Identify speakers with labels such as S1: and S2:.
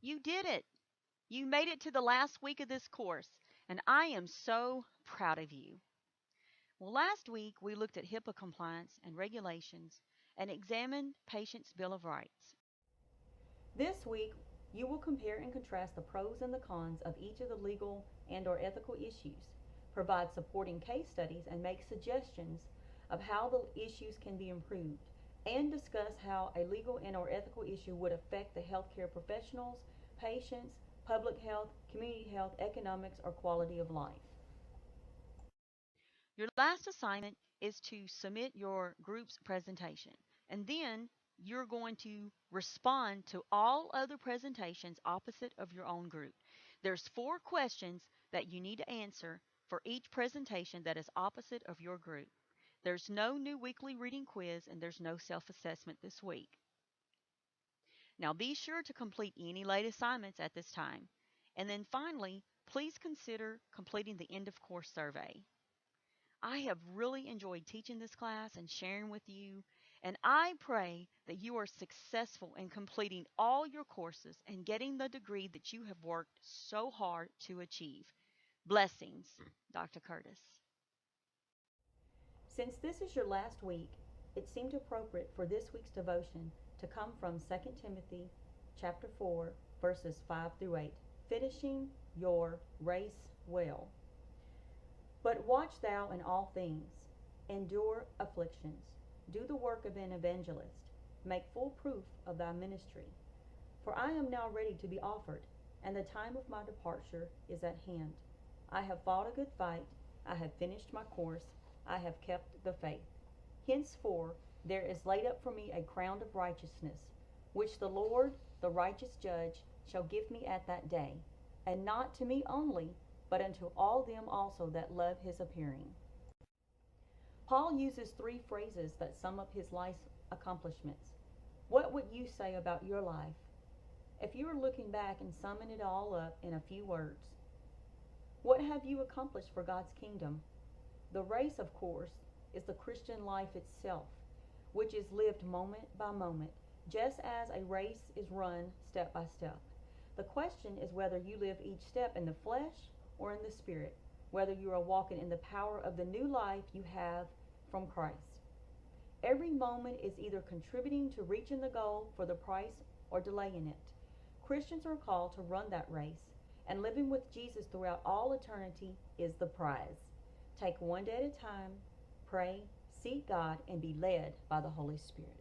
S1: You did it. You made it to the last week of this course, and I am so proud of you. Well, last week we looked at HIPAA compliance and regulations and examined Patients' Bill of Rights.
S2: This week, you will compare and contrast the pros and the cons of each of the legal and or ethical issues, provide supporting case studies and make suggestions of how the issues can be improved, and discuss how a legal and or ethical issue would affect the healthcare professionals, patients, public health, community health, economics, or quality of life.
S1: Your last assignment is to submit your group's presentation, and then you're going to respond to all other presentations opposite of your own group. There's 4 questions that you need to answer for each presentation that is opposite of your group. There's no new weekly reading quiz and there's no self-assessment this week. Now be sure to complete any late assignments at this time. And then finally, please consider completing the end of course survey. I have really enjoyed teaching this class and sharing with you, and I pray that you are successful in completing all your courses and getting the degree that you have worked so hard to achieve. Blessings, Dr. Curtis.
S2: Since this is your last week, it seemed appropriate for this week's devotion to come from 2 Timothy chapter 4, verses 5 through 8, finishing your race well. But watch thou in all things, endure afflictions, do the work of an evangelist, make full proof of thy ministry. For I am now ready to be offered, and the time of my departure is at hand. I have fought a good fight, I have finished my course, I have kept the faith. Henceforth there is laid up for me a crown of righteousness, which the Lord, the righteous judge, shall give me at that day, and not to me only, but unto all them also that love his appearing. Paul uses 3 phrases that sum up his life's accomplishments. What would you say about your life? If you were looking back and summing it all up in a few words, what have you accomplished for God's kingdom? The race, of course, is the Christian life itself, which is lived moment by moment, just as a race is run step by step. The question is whether you live each step in the flesh or in the spirit, whether you are walking in the power of the new life you have from Christ. Every moment is either contributing to reaching the goal for the price or delaying it. Christians are called to run that race, and living with Jesus throughout all eternity is the prize. Take one day at a time, pray, seek God, and be led by the Holy Spirit.